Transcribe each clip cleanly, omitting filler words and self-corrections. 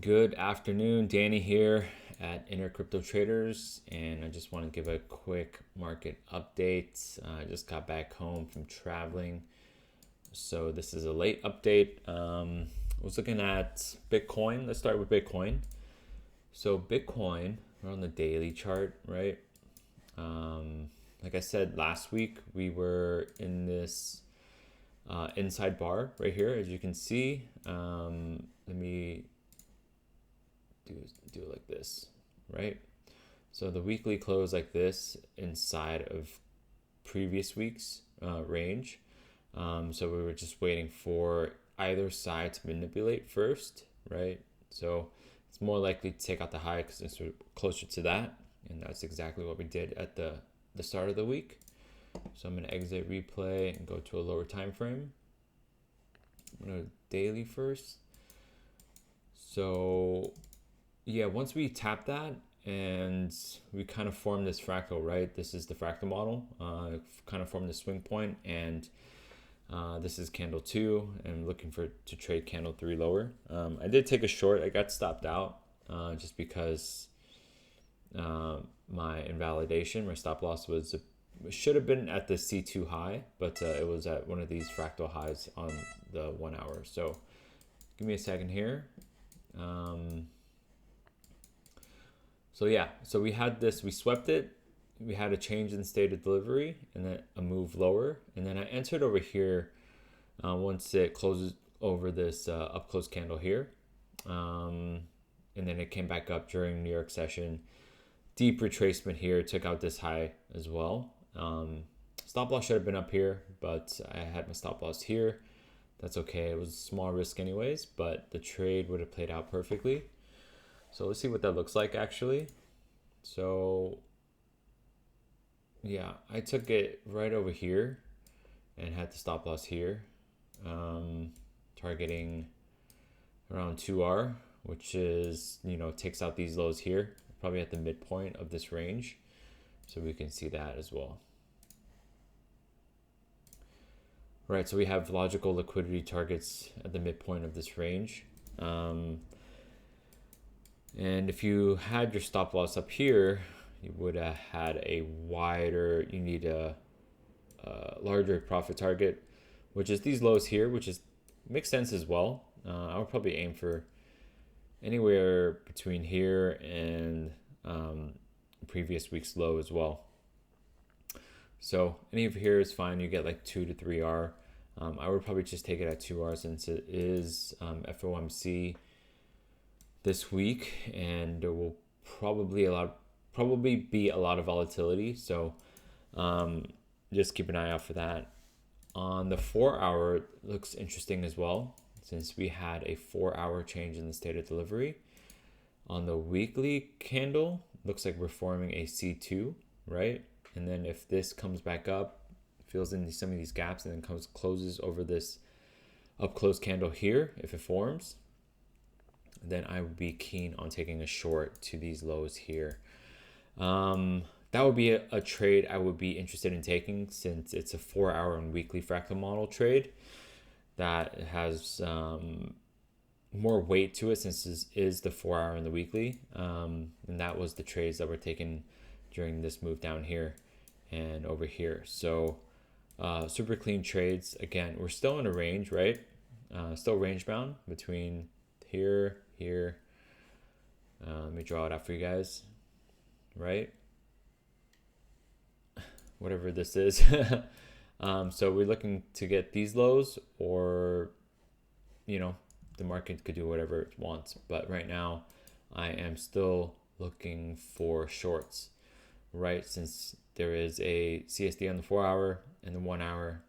Good afternoon, Danny here at Inner Crypto Traders, and I just want to give a quick market update. I just got back home from traveling, so this is a late update. I was looking at Bitcoin. Let's start with Bitcoin. So Bitcoin, we're on the daily chart, right? Like I said last week, we were in this inside bar right here, as you can see. Let me do it like this, right? So the weekly close like this inside of previous week's range. So we were just waiting for either side to manipulate first, right? So it's more likely to take out the high because it's closer to that, and that's exactly what we did at the start of the week. So I'm gonna exit replay and go to a lower time frame. I'm gonna daily first. So yeah, once we tap that and we kind of form this fractal, right? This is the fractal model, kind of form the swing point, and this is candle 2, and looking to trade candle 3 lower. I did take a short. I got stopped out just because my invalidation, my stop loss should have been at the C2 high, but it was at one of these fractal highs on the 1 hour. So give me a second here. So yeah, so we had this, we swept it, we had a change in state of delivery, and then a move lower, and then I entered over here once it closes over this up close candle here, and then it came back up during New York session. Deep retracement here, took out this high as well. Stop loss should have been up here, but I had my stop loss here. That's okay, it was a small risk anyways, but the trade would have played out perfectly. So let's see what that looks like actually. So yeah, I took it right over here and had the stop loss here, targeting around 2R, which is, takes out these lows here, probably at the midpoint of this range. So we can see that as well. Right, so we have logical liquidity targets at the midpoint of this range. And if you had your stop loss up here, you would have had a wider, you need a larger profit target, which is these lows here, which makes sense as well. I would probably aim for anywhere between here and previous week's low as well. So any of here is fine. You get like 2 to 3R. I would probably just take it at 2R since it is FOMC this week, and there will probably be a lot of volatility. So just keep an eye out for that. On the 4-hour, looks interesting as well, since we had a 4-hour change in the state of delivery. On the weekly candle, looks like we're forming a C2, right? And then if this comes back up, fills in some of these gaps, and then closes over this up close candle here, if it forms, then I would be keen on taking a short to these lows here. That would be a trade I would be interested in taking, since it's a 4-hour and weekly fractal model trade that has more weight to it, since this is the 4-hour and the weekly. And that was the trades that were taken during this move down here and over here. So super clean trades. Again, we're still in a range, right? Still range bound between here. Let me draw it out for you guys, right? Whatever this is. So we're looking to get these lows, or the market could do whatever it wants, but right now I am still looking for shorts, right? Since there is a CSD on the 4-hour and the 1-hour,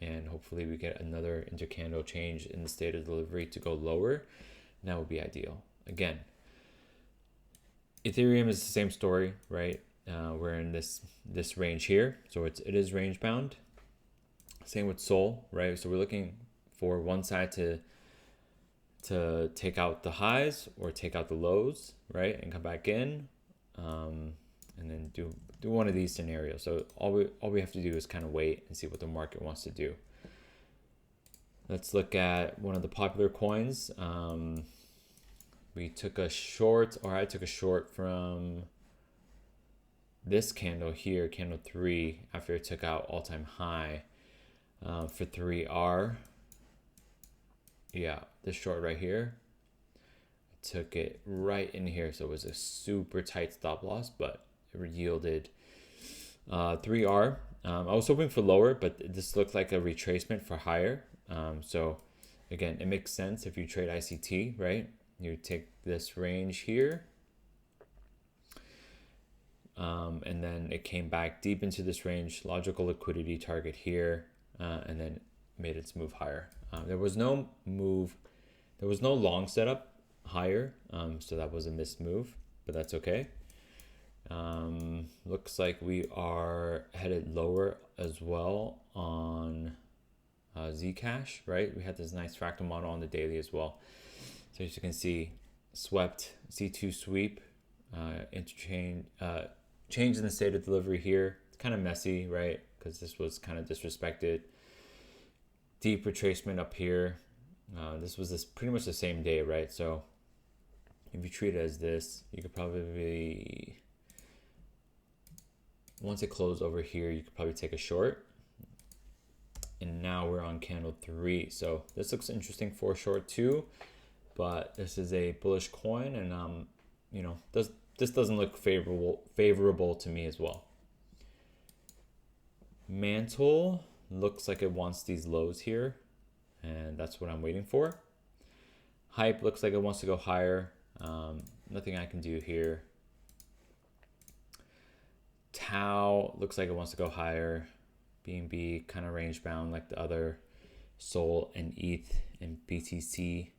and hopefully we get another intercandle change in the state of delivery to go lower. That would be ideal. Again, Ethereum is the same story, right? We're in this range here, so it is range bound. Same with Sol, right? So we're looking for one side to take out the highs or take out the lows, right, and come back in, and then do one of these scenarios. So all we have to do is kind of wait and see what the market wants to do. Let's look at one of the popular coins. We took a short, or I took a short from this candle here, candle 3, after it took out all-time high for 3R. Yeah, this short right here. I took it right in here, so it was a super tight stop loss, but it yielded 3R. I was hoping for lower, but this looked like a retracement for higher. So again, it makes sense if you trade ICT, right? You take this range here, and then it came back deep into this range, logical liquidity target here, and then made its move higher. There was no long setup higher, so that was a missed move, but that's okay. Looks like we are headed lower as well on Zcash, right? We had this nice fractal model on the daily as well. So as you can see, swept C2 sweep, interchange, change in the state of delivery here. It's kind of messy, right? Because this was kind of disrespected. Deep retracement up here. This was pretty much the same day, right? So if you treat it as this, you could probably, once it closed over here, you could probably take a short. And now we're on candle 3. So this looks interesting for short too, but this is a bullish coin, and you know, this doesn't look favorable to me as well. Mantle looks like it wants these lows here, and that's what I'm waiting for. Hype looks like it wants to go higher. Nothing I can do here. Tau looks like it wants to go higher. BNB kind of range bound like the other Sol and ETH and BTC.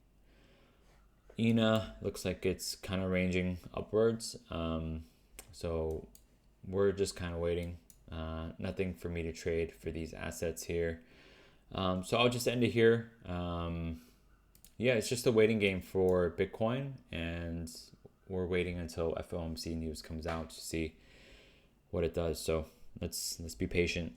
ENA looks like it's kind of ranging upwards. So we're just kind of waiting. Nothing for me to trade for these assets here. So I'll just end it here. Yeah, it's just a waiting game for Bitcoin, and we're waiting until FOMC news comes out to see what it does. So let's be patient.